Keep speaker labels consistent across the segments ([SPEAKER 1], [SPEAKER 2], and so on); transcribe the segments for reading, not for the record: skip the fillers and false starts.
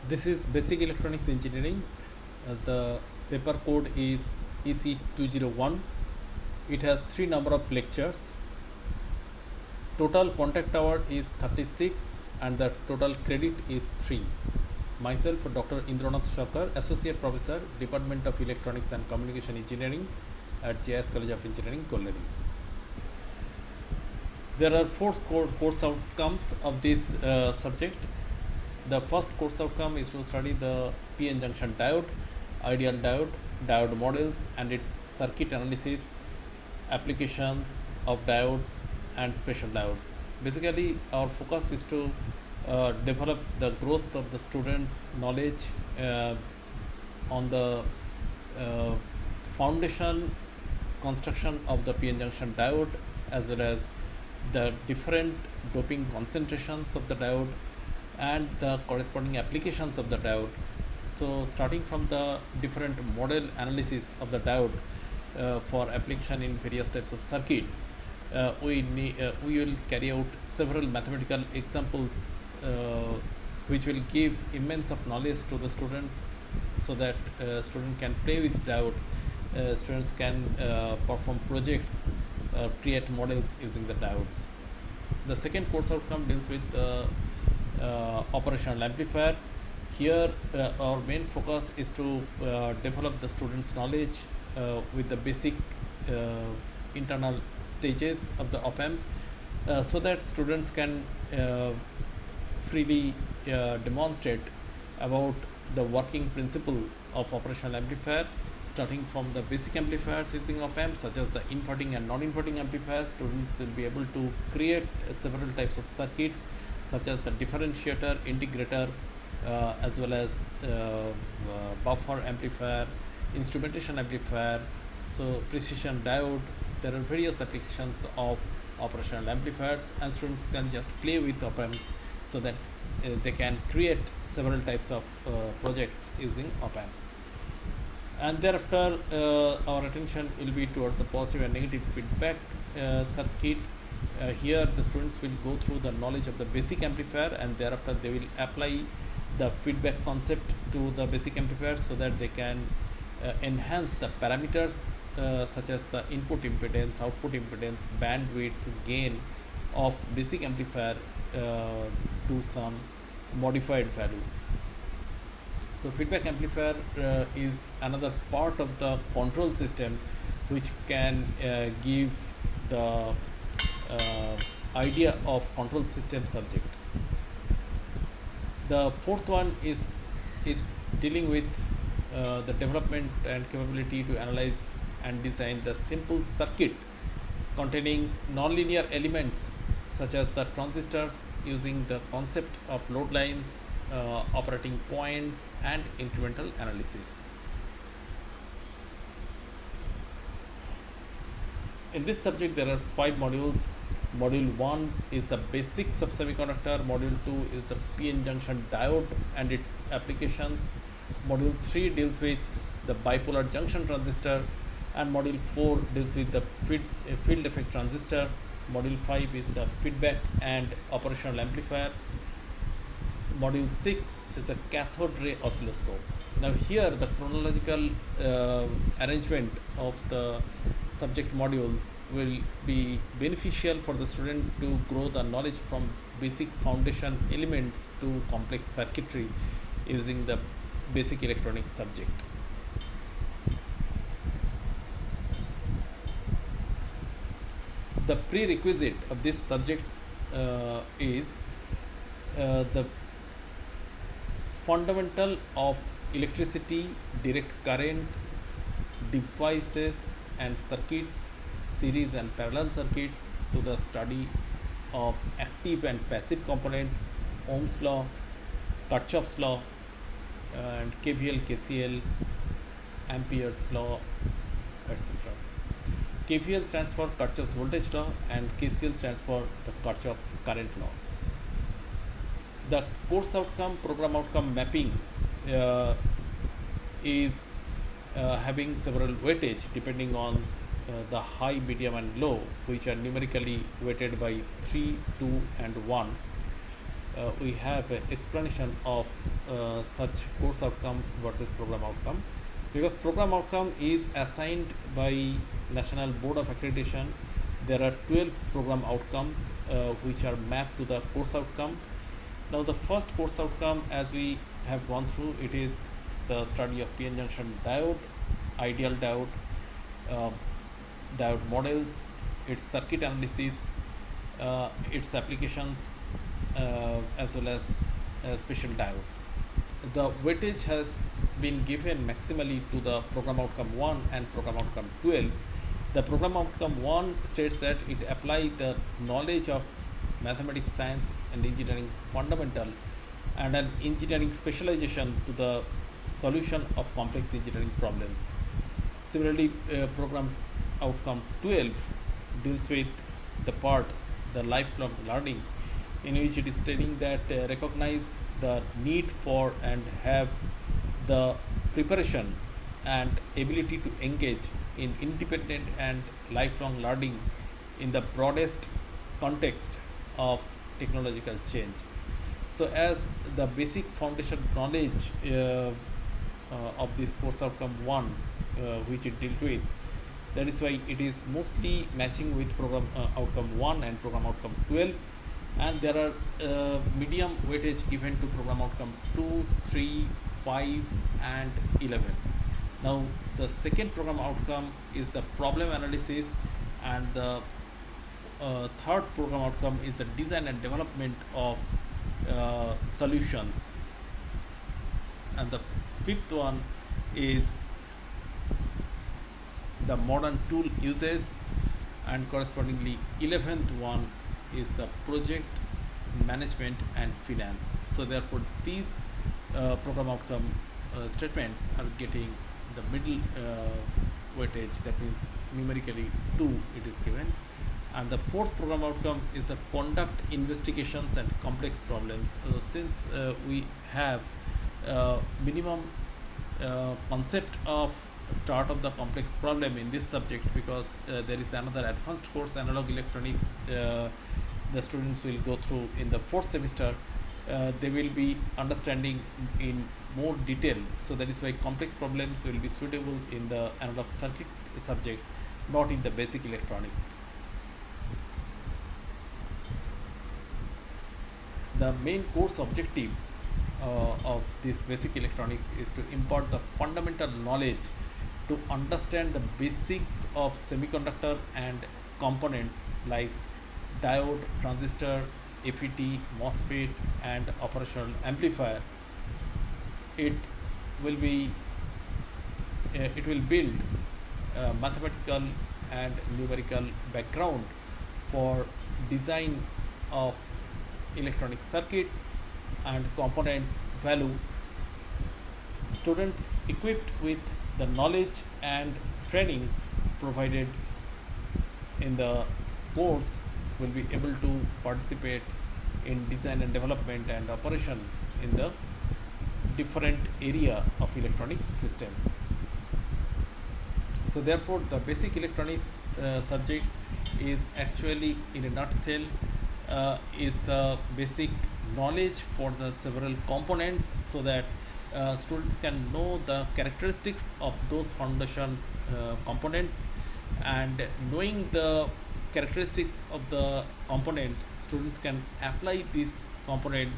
[SPEAKER 1] This is basic electronics engineering. The paper code is EC201. It has 3 number of lectures. Total contact hour is 36 and the total credit is 3. Myself, Dr. Indranath Shakar, Associate Professor, Department of Electronics and Communication Engineering at JS College of Engineering, Kolleri. There are 4 course outcomes of this subject. The first course outcome is to study the PN junction diode, ideal diode, diode models and its circuit analysis, applications of diodes and special diodes. Basically, our focus is to develop the growth of the students' knowledge on the uh, foundation construction of the PN junction diode, as well as the different doping concentrations of the diode and the corresponding applications of the diode. So starting from the different model analysis of the diode for application in various types of circuits, we will carry out several mathematical examples which will give immense of knowledge to the students, so that students can play with diode, students can perform projects, create models using the diodes. The second course outcome deals with operational amplifier. Here our main focus is to develop the students' knowledge with the basic internal stages of the op-amp, so that students can freely demonstrate about the working principle of operational amplifier, starting from the basic amplifiers using op-amps such as the inverting and non-inverting amplifiers. Students will be able to create several types of circuits such as the differentiator, integrator, as well as buffer amplifier, instrumentation amplifier, so precision diode. There are various applications of operational amplifiers, and students can just play with op-amp so that they can create several types of projects using op-amp. And thereafter our attention will be towards the positive and negative feedback circuit. Here the students will go through the knowledge of the basic amplifier, and thereafter they will apply the feedback concept to the basic amplifier, so that they can enhance the parameters such as the input impedance, output impedance, bandwidth, gain of basic amplifier to some modified value. So feedback amplifier is another part of the control system which can give the idea of control system subject. The fourth one is dealing with the development and capability to analyze and design the simple circuit containing nonlinear elements such as the transistors, using the concept of load lines, operating points and incremental analysis. In this subject there are 5 modules. Module 1 is the basics of semiconductor, module 2 is the PN junction diode and its applications, module 3 deals with the bipolar junction transistor, and module 4 deals with the field effect transistor. Module 5 is the feedback and operational amplifier. Module 6 is the cathode ray oscilloscope. Now here the chronological arrangement of the subject module will be beneficial for the student to grow the knowledge from basic foundation elements to complex circuitry using the basic electronics subject. The prerequisite of this subjects is the fundamental of electricity, direct current, devices and circuits, series and parallel circuits, to the study of active and passive components, Ohm's law, Kirchhoff's law, and KVL, KCL, Ampere's law, etc. KVL stands for Kirchhoff's voltage law and KCL stands for the Kirchhoff's current law. The course outcome, program outcome mapping is having several weightage depending on the high, medium and low, which are numerically weighted by 3, 2 and 1. we have an explanation of such course outcome versus program outcome, because program outcome is assigned by National Board of Accreditation. There are 12 program outcomes which are mapped to the course outcome. Now the first course outcome, as we have gone through, it is the study of PN junction diode, ideal diode, uh, diode models, its circuit analysis, its applications, as well as special diodes. The weightage has been given maximally to the program outcome 1 and program outcome 12. The program outcome 1 states that it applies the knowledge of mathematics, science and engineering fundamental and an engineering specialization to the solution of complex engineering problems. Similarly, program outcome 12 deals with the part, the lifelong learning, in which it is stating that recognize the need for and have the preparation and ability to engage in independent and lifelong learning in the broadest context of technological change. So, as the basic foundation knowledge of this course outcome 1, which it dealt with, that is why it is mostly matching with program outcome 1 and program outcome 12, and there are medium weightage given to program outcome 2, 3, 5 and 11. Now the second program outcome is the problem analysis, and the third program outcome is the design and development of solutions, and the fifth one is the modern tool uses, and correspondingly 11th one is the project management and finance. So therefore these program outcome statements are getting the middle weightage, that means numerically 2 it is given. And the fourth program outcome is the conduct investigations and complex problems. Since we have minimum concept of start of the complex problem in this subject, because there is another advanced course, analog electronics, the students will go through in the fourth semester. They will be understanding in more detail, so that is why complex problems will be suitable in the analog circuit subject, not in the basic electronics. The main course objective of this basic electronics is to impart the fundamental knowledge to understand the basics of semiconductor and components like diode, transistor, FET, MOSFET and operational amplifier. It will be it will build mathematical and numerical background for design of electronic circuits and components value. Students equipped with the knowledge and training provided in the course will be able to participate in design and development and operation in the different area of electronic system. So therefore the basic electronics subject is actually, in a nutshell, is the basic knowledge for the several components, so that students can know the characteristics of those foundation components, and knowing the characteristics of the component, students can apply this component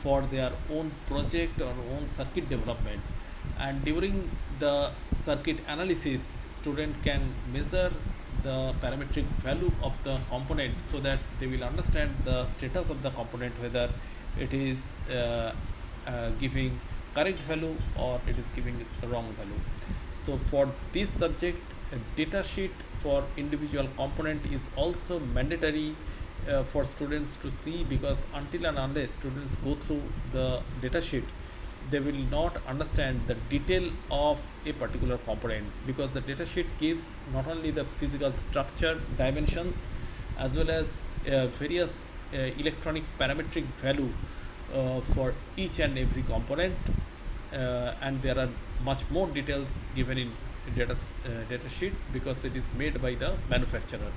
[SPEAKER 1] for their own project or own circuit development. And during the circuit analysis, student can measure the parametric value of the component, so that they will understand the status of the component, whether it is giving correct value or it is giving wrong value. So for this subject, a data sheet for individual component is also mandatory for students to see, because until and unless students go through the data sheet, they will not understand the detail of a particular component, because the data sheet gives not only the physical structure, dimensions, as well as various electronic parametric value for each and every component, and there are much more details given in data sheets, because it is made by the manufacturer.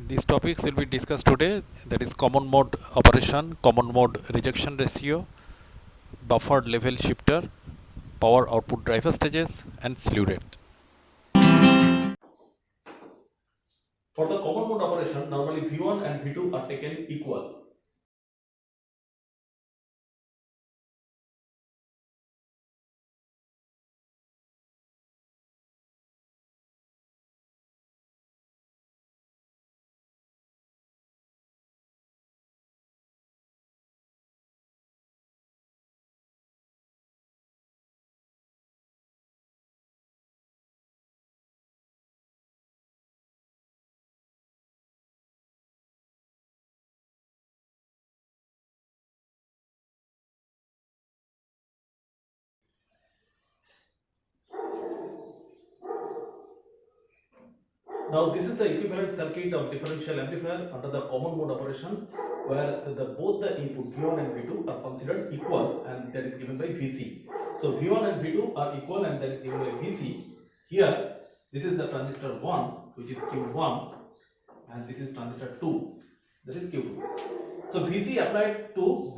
[SPEAKER 1] These topics will be discussed today, that is common mode operation, common mode rejection ratio, buffered level shifter, power output driver stages, and slew rate. For the common mode operation, normally V1 and V2 are taken equal. Now this is the equivalent circuit of differential amplifier under the common mode operation, where both the input V1 and V2 are considered equal, and that is given by Vc. So V1 and V2 are equal, and that is given by Vc. Here this is the transistor 1, which is Q1, and this is transistor 2, that is Q2. So Vc applied to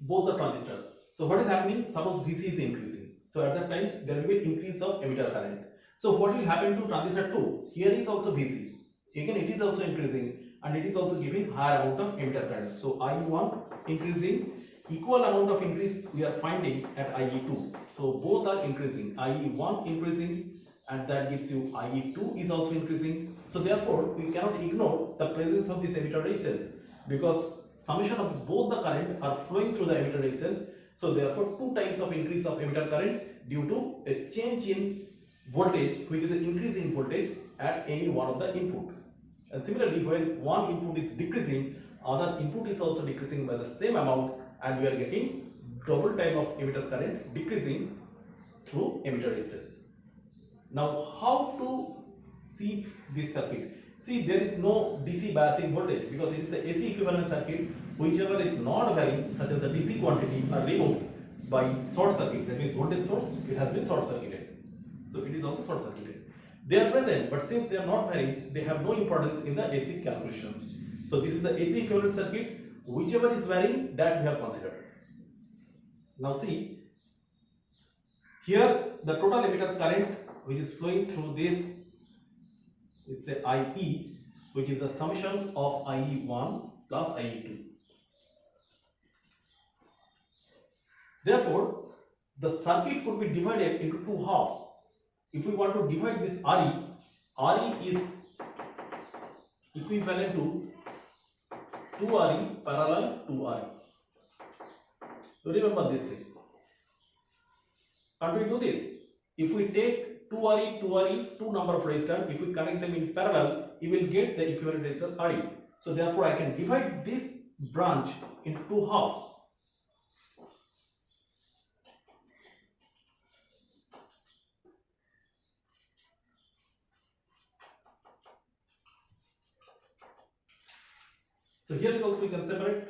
[SPEAKER 1] both the transistors. So what is happening? Suppose Vc is increasing. So at that time there will be increase of emitter current. So what will happen to transistor 2? Here is also Vc. Again it is also increasing, and it is also giving higher amount of emitter current. So IE1 increasing, equal amount of increase we are finding at IE2. So both are increasing. IE1 increasing, and that gives you IE2 is also increasing. So therefore we cannot ignore the presence of this emitter resistance, because summation of both the current are flowing through the emitter resistance. So therefore 2 times of increase of emitter current due to a change in voltage, which is an increase in voltage at any one of the input. And similarly, when one input is decreasing, other input is also decreasing by the same amount, and we are getting double time of emitter current decreasing through emitter resistance. Now how to see this circuit? See, there is no DC biasing voltage, because it is the AC equivalent circuit. Whichever is not varying, such as the DC quantity, are removed by short circuit. That means voltage source, it has been short circuited. So it is also short circuited. They are present, but since they are not varying, they have no importance in the AC calculation. So this is the AC equivalent circuit. Whichever is varying, that we have considered. Now see, here the total emitter current which is flowing through this is say IE, which is the summation of IE1 plus IE2. Therefore, the circuit could be divided into two halves. If we want to divide this RE is equivalent to 2RE parallel 2RE. So remember this thing. Can't we do this? If we take 2RE, two number of resistors, if we connect them in parallel, you will get the equivalent resistor RE. So therefore, I can divide this branch into two halves. So here is also we can separate.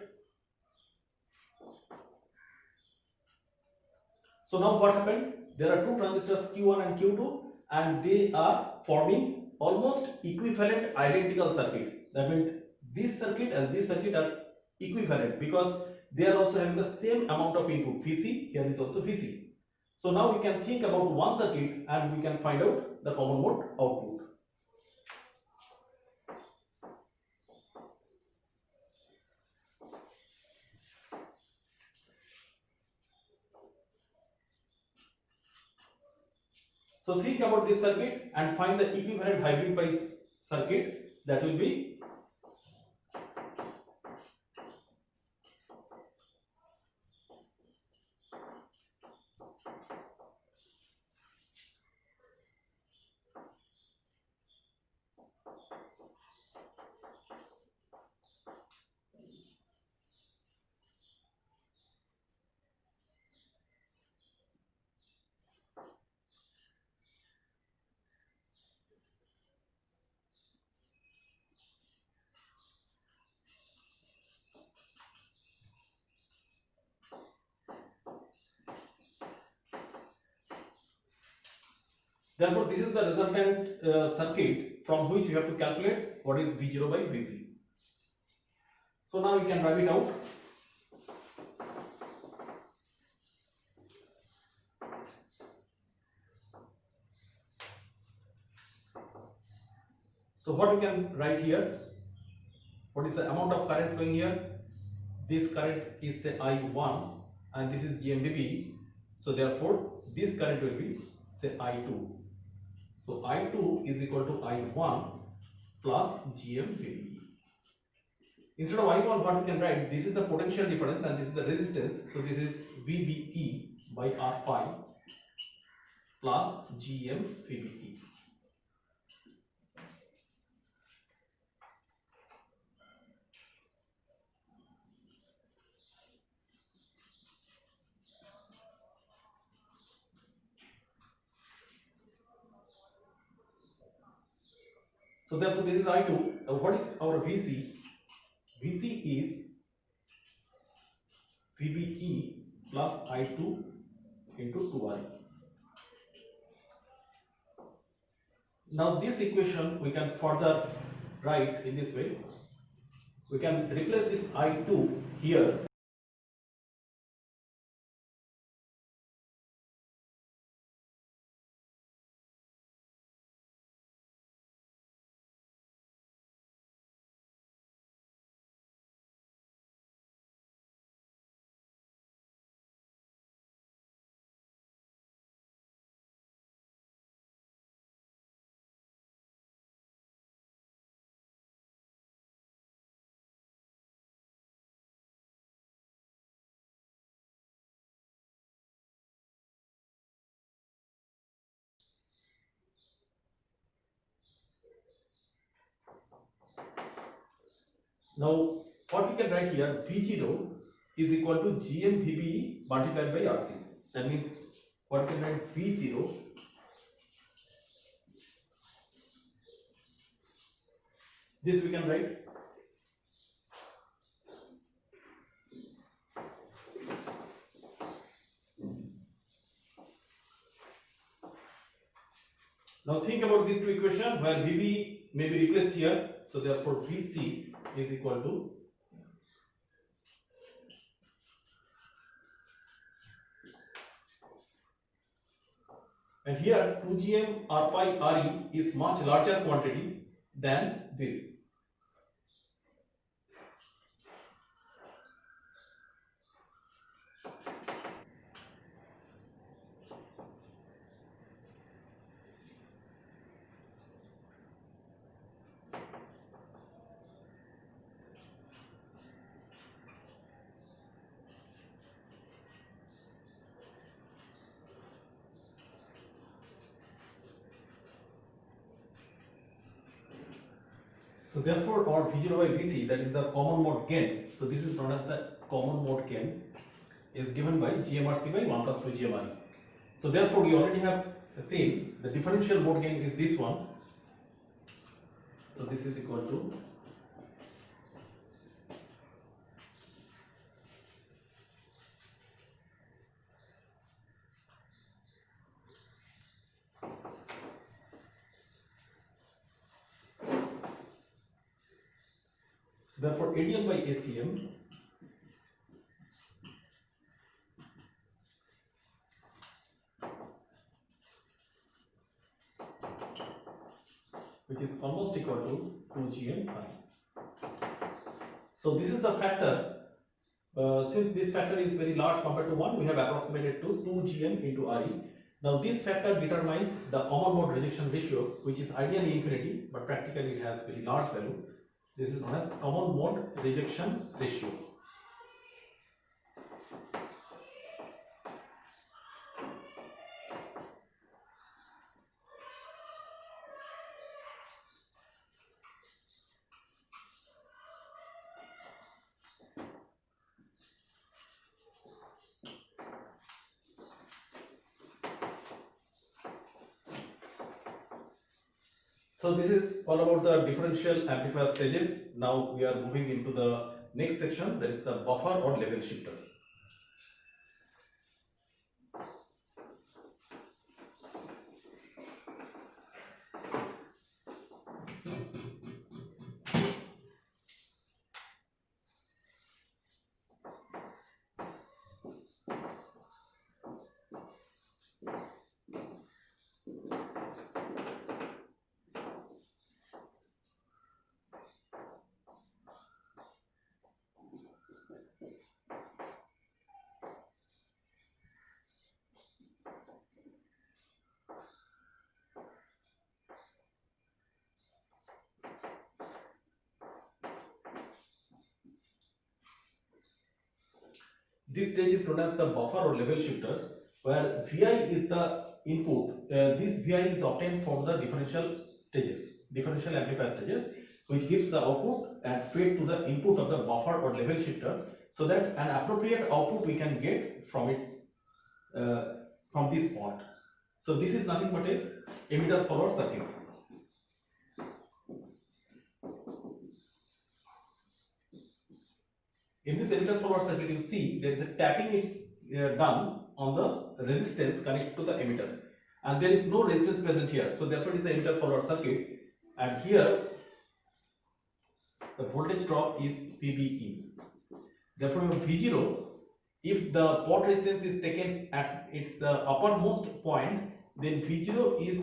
[SPEAKER 1] So now what happened? There are two transistors Q1 and Q2, and they are forming almost equivalent identical circuit. That means this circuit and this circuit are equivalent, because they are also having the same amount of input Vc. Here is also Vc. So now we can think about one circuit, and we can find out the common mode output. So think about this circuit and find the equivalent hybrid pi circuit. That will be Therefore, this is the resultant circuit from which you have to calculate what is V0 by Vc. So now you can write it out. So what we can write here? What is the amount of current flowing here? This current is say I1 and this is GMVB. So therefore this current will be say I2. So I2 is equal to I1 plus GMVB. Instead of I1, what we can write? This is the potential difference and this is the resistance. So this is VBE by R pi plus GMVBE. So therefore this is I2. Now what is our VC? VC is VBE plus I2 into 2I. Now this equation we can further write in this way. We can replace this I2 here. Now what we can write here, V0 is equal to GMVBE multiplied by RC. That means what we can write, V0 this we can write now. Think about these two equations where VB may be replaced here, so therefore VC is equal to and here 2gm R pi Re is much larger quantity than this. So therefore our V0 by Vc, that is the common mode gain, so this is known as the common mode gain, is given by GMRC by 1 plus 2 GMRE. So therefore we already have seen the differential mode gain is this one. So this is equal to so therefore ADM by ACM which is almost equal to 2GM. So this is the factor. Since this factor is very large compared to 1, we have approximated to 2GM into RE. Now this factor determines the common mode rejection ratio, which is ideally infinity, but practically it has very large value. This is known as common mode rejection ratio. So this is all about the differential amplifier stages. Now we are moving into the next section, that is the buffer or level shifter.
[SPEAKER 2] this stage is known as the buffer or level shifter, where Vi is the input. This Vi is obtained from the differential amplifier stages, which gives the output and fed to the input of the buffer or level shifter, so that an appropriate output we can get from its from this point. So this is nothing but a emitter follower circuit. In this emitter follower circuit, you see there is a tapping is done on the resistance connected to the emitter, and there is no resistance present here, so therefore it is an emitter follower circuit. And here the voltage drop is VBE. Therefore your V0, if the pot resistance is taken at its the uppermost point, then V0 is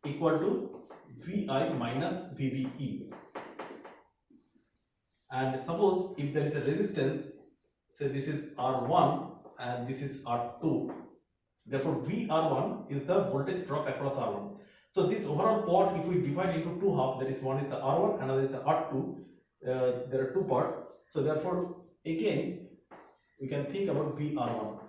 [SPEAKER 2] equal to Vi minus VBE. And suppose if there is a resistance, say this is R1 and this is R2, therefore VR1 is the voltage drop across R1. So this overall pot, if we divide into two halves, there is one is the R1, another is the R2. There are two parts. So therefore again we can think about VR1.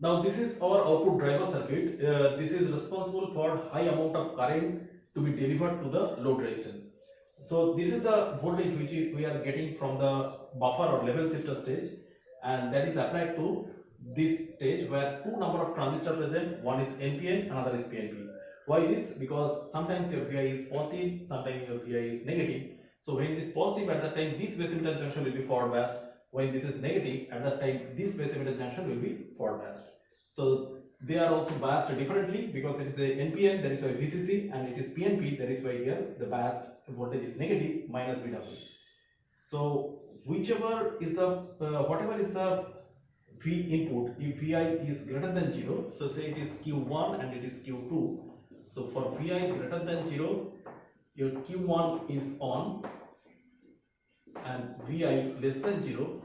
[SPEAKER 2] Now this is our output driver circuit. This is responsible for high amount of current to be delivered to the load resistance. So this is the voltage which we are getting from the buffer or level shifter stage, and that is applied to this stage where two number of transistors present. One is NPN, another is PNP. Why this? Because sometimes your Vi is positive, sometimes your Vi is negative. So when it is positive, at that time this base emitter junction will be forward biased. When this is negative, at that time this base emitter junction will be forward biased. So they are also biased differently, because it is a NPN, that is why VCC, and it is PNP, that is why here the biased voltage is negative minus VW. So whichever is the whatever is the V input, if Vi is greater than 0, so say it is Q1 and it is Q2. So for Vi greater than 0, your Q1 is on, and Vi less than 0,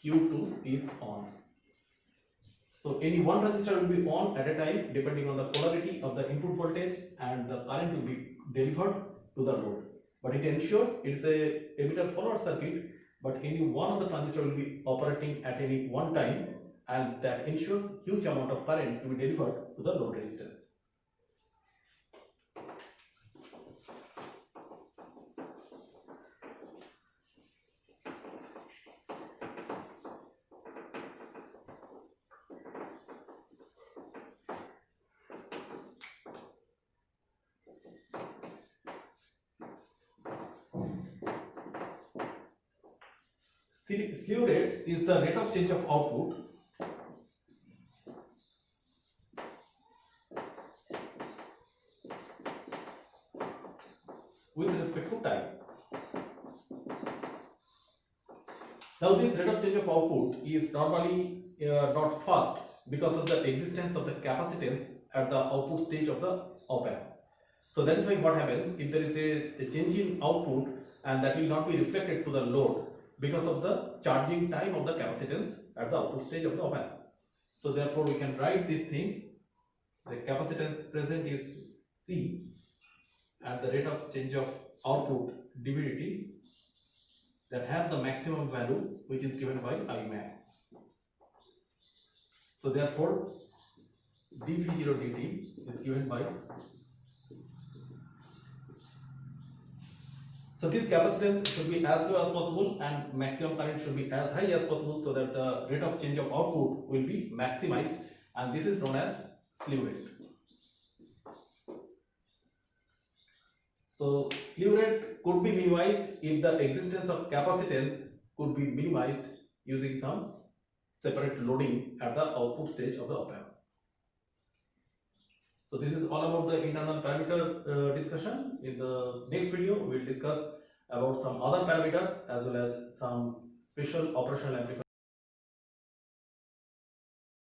[SPEAKER 2] Q2 is on. So any one resistor will be on at a time depending on the polarity of the input voltage, and the current will be delivered to the load. But it ensures it's a emitter follower circuit, but any one of the transistor will be operating at any one time, and that ensures huge amount of current to be delivered to the load resistance. Slew rate is the rate of change of output with respect to time. Now this rate of change of output is normally not fast because of the existence of the capacitance at the output stage of the op-amp. So that is why what happens, if there is a change in output, and that will not be reflected to the load because of the charging time of the capacitance at the output stage of the op-amp. So therefore we can write this thing, the capacitance present is C, and the rate of change of output dVdt, that have the maximum value which is given by I max. So therefore dV0 dt is given by, so this capacitance should be as low as possible and maximum current should be as high as possible, so that the rate of change of output will be maximized, and this is known as slew rate. So slew rate could be minimized if the existence of capacitance could be minimized using some separate loading at the output stage of the op-amp. So this is all about the internal parameter discussion. In the next video, we will discuss about some other parameters as well as some special operational amplifier